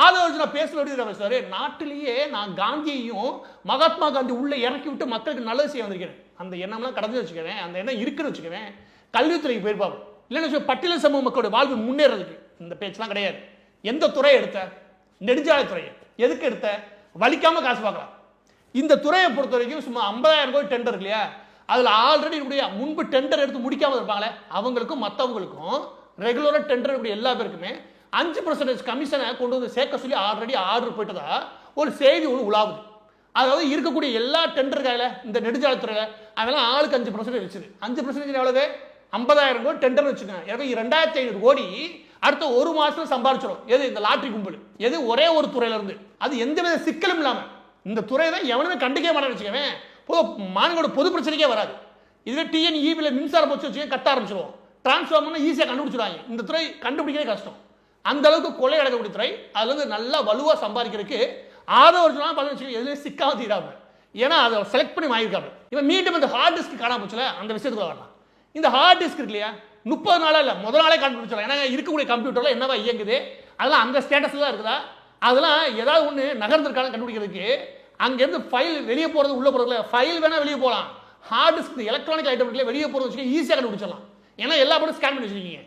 ஆதவர்ஜுனா பேசுவாரு, நாட்டிலேயே நான் காந்தியையும் மகாத்மா காந்தி உள்ள இறக்கி விட்டு மக்களுக்கு நல்லது செய்ய வந்திருக்கிறேன். அந்த எண்ணம்லாம் கடந்து வச்சுக்கிறேன், அந்த எண்ணம் இருக்குன்னு வச்சுக்கிறேன். கல்வித்துறைக்கு போயிருப்பாங்க, இல்லைன்னு பட்டியல் சமூக மக்களுடைய வாழ்வு முன்னேறதுக்கு இந்த பேச்செல்லாம் கிடையாது. எந்த துறையை எடுத்த? நெடுஞ்சாலைத்துறையை. எதுக்கு எடுத்த? வலிக்காம காசு பார்க்கலாம். இந்த துறையை பொறுத்த வரைக்கும் சும்மா 50,000 கோடி டெண்டர் இருக்கு இல்லையா, அதில் ஆல்ரெடி முன்பு டெண்டர் எடுத்து முடிக்காம இருப்பாங்களே அவங்களுக்கும் மற்றவங்களுக்கும் ரெகுலராக டெண்டர் இப்படி எல்லா பேருக்குமே 5% கமிஷனை கொண்டு வந்து சேர்க்க சொல்லி ஆல்ரெடி ஆர்டர் போயிட்டதா ஒரு செய்தி ஒன்று உலாவுது. அதாவது இருக்கக்கூடிய எல்லா டெண்டருக்கால இந்த நெடுஞ்சாலைத்துறையில் அதெல்லாம் ஆளுக்கு 5% வச்சுது. 5% எவ்வளவு? 50,000 கோடி டெண்டர் வச்சுக்கோங்க. எனவே 2,500 கோடி அடுத்த ஒரு மாசத்துல சம்பாதிச்சிடும். எது? இந்த லாட்டரி கும்பல். எது? ஒரே ஒரு துறையில இருந்து. அது எந்த வித சிக்கலும் இல்லாம இந்த துறை தான் எவனுமே கண்டுக்கவே மாட்டான்னு வச்சுக்கவேன். மாநிலோட பொது பிரச்சனைக்கே வராது. இதுவே டிஎன்இபியில் மின்சாரம் போச்சு வச்சுக்க கட்ட ஆரம்பிச்சிடுவோம். டிரான்ஸ்ஃபார்மர்னா ஈஸியாக கண்டுபிடிச்சிடுவாங்க. இந்த துறை கண்டுபிடிக்கவே கஷ்டம். அந்த அளவுக்கு கொள்ளை அடக்கக்கூடிய துறை. அதுல இருந்து நல்லா வலுவா சம்பாதிக்கிறதுக்கு ஆதவர்ஜுனா பதினஞ்சு எதுலையும் சிக்காம தீராம. ஏன்னா அதை செலக்ட் பண்ணி வாங்கியிருக்காங்க. இவன் மீண்டும் இந்த ஹார்ட் டிஸ்க் காணாம போச்சுல, அந்த விஷயத்துக்கு வரலாம். இந்த ஹார்ட் டிஸ்க் இருக்கு இல்லையா, 30 நாளா இல்லை முதல் நாளே கண்டுபிடிச்சிடலாம். ஏன்னா இருக்கக்கூடிய கம்ப்யூட்டர்ல என்னவா இயங்குது, அதெல்லாம் அந்த ஸ்டேட்டஸ்ல தான் இருக்குதா, அதெல்லாம் ஏதாவது ஒன்று நகர்ந்திருக்கான கண்டுபிடிக்கிறதுக்கு அங்கேருந்து ஃபைல் வெளியே போகிறது உள்ள போகிறதுல ஃபைல் வேணால் வெளியே போகலாம். ஹார்ட் டிஸ்க் எலக்ட்ரானிக் ஐட்டம்ல வெளியே போகிறது வச்சுக்க ஈஸியாக கண்டுபிடிச்சிடலாம். ஏன்னா எல்லா படம் ஸ்கேன் பண்ணி வச்சிருக்கீங்க.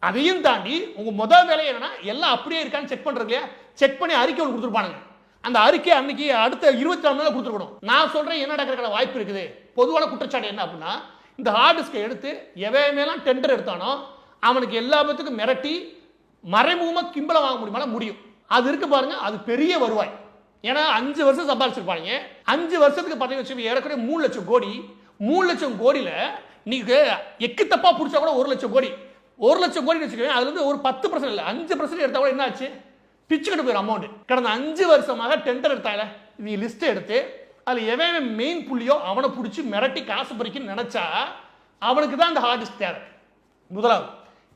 அதையும் தாண்டி உங்கள் முதல் வேலை என்னன்னா எல்லாம் அப்படியே இருக்கான்னு செக் பண்ணுறது இல்லையா, செக் பண்ணி அறிக்கை ஒன்று கொடுத்துருப்பானுங்க. அந்த அறிக்கை அன்னைக்கு அடுத்த 24 நாள் கொடுத்துருக்கணும். நான் சொல்கிறேன் என்ன நடக்கிற வாய்ப்பு இருக்குது. பொதுவான குற்றச்சாட்டு என்ன அப்படின்னா, இந்த ஹார்ட் டிஸ்கை எடுத்து எவையெல்லாம் டெண்டர் எடுத்தானோ அவனுக்கு எல்லா பேத்துக்கும் மிரட்டி மறைமுகமாக கிம்பளம் வாங்க முடியுமா? முடியும். அது இருக்கு பாருங்க, அது பெரிய வருவாய். ஏன்னா 5 வருஷம் சம்பாதிச்சிருப்பாங்க. 5 வருஷத்துக்கு பார்த்தீங்கன்னா ஏறக்குறைய 3 லட்சம் கோடி. 3 லட்சம் கோடியில் நீங்க எக்கு தப்பா பிடிச்சா கூட 1 லட்சம் கோடி. 1 லட்சம் கோடி வச்சுக்கோங்க. அதுல இருந்து ஒரு 10% இல்லை 5% எடுத்தா கூட என்ன ஆச்சு? பிச்சுக்கிட்டு போயிடும் அமௌண்ட். கடந்த 5 வருஷமாக டெண்டர் எடுத்தாங்க. நீ லிஸ்ட் எடுத்து அதில் எவன் மெயின் புள்ளியோ அவனை பிடிச்சி மிரட்டி காசு பறிக்கன்னு நினைச்சா அவனுக்கு தான் இந்த ஹார்ட் டிஸ்க் தேவை. முதலாவது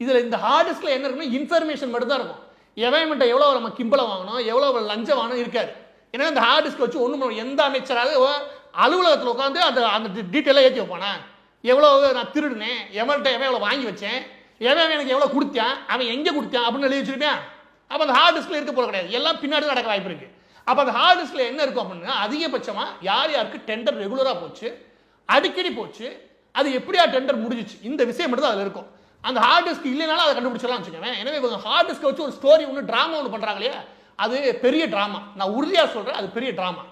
இதில் இந்த ஹார்ட் டிஸ்கில் என்ன இருக்குன்னா இன்ஃபர்மேஷன் மட்டும் தான் இருக்கும். எவன்கிட்ட எவ்வளோ நம்ம கிம்பளம் வாங்கணும், எவ்வளோ லஞ்சம் வாங்கணும் இருக்காது. ஏன்னா இந்த ஹார்ட் டிஸ்க் வச்சு ஒன்றும் எந்த அமைச்சராக அலுவலகத்தில் உட்காந்து அந்த டீட்டெயிலாக ஏற்றி வைப்பானா, எவ்வளோ நான் திருடுனேன், எவன்கிட்ட எவ்வளோ வாங்கி வச்சேன், எவன் எனக்கு எவ்வளோ கொடுத்தான், அவன் எங்கே கொடுத்தான் அப்படின்னு எழுதி வச்சிருப்பேன். அப்போ அந்த ஹார்ட் டிஸ்கில் இருக்க போகிற கிடையாது, எல்லாம் பின்னாடி நடக்க வாய்ப்பு இருக்குது. அப்போ அந்த ஹார்ட் டிஸ்கில் என்ன இருக்கும் அப்படின்னா அதிகபட்சமாக யார் யாருக்கு டெண்டர் ரெகுலராக போச்சு, அடிக்கடி போச்சு, அது எப்படியா டெண்டர் முடிஞ்சிச்சு, இந்த விஷயம் மட்டும் தான் அதில் இருக்கும். அந்த ஹார்ட் டிஸ்க் இல்லைனாலும் அதை கண்டுபிடிச்சலாம் வச்சுக்கோங்க. எனவே இவங்க ஹார்ட் டிஸ்க் வச்சு ஒரு ஸ்டோரி ஒன்று ட்ராமா ஒன்று பண்ணுறாங்க இல்லையா, அது பெரிய ட்ராமா. நான் உறுதியாக சொல்கிறேன், அது பெரிய ட்ராமா.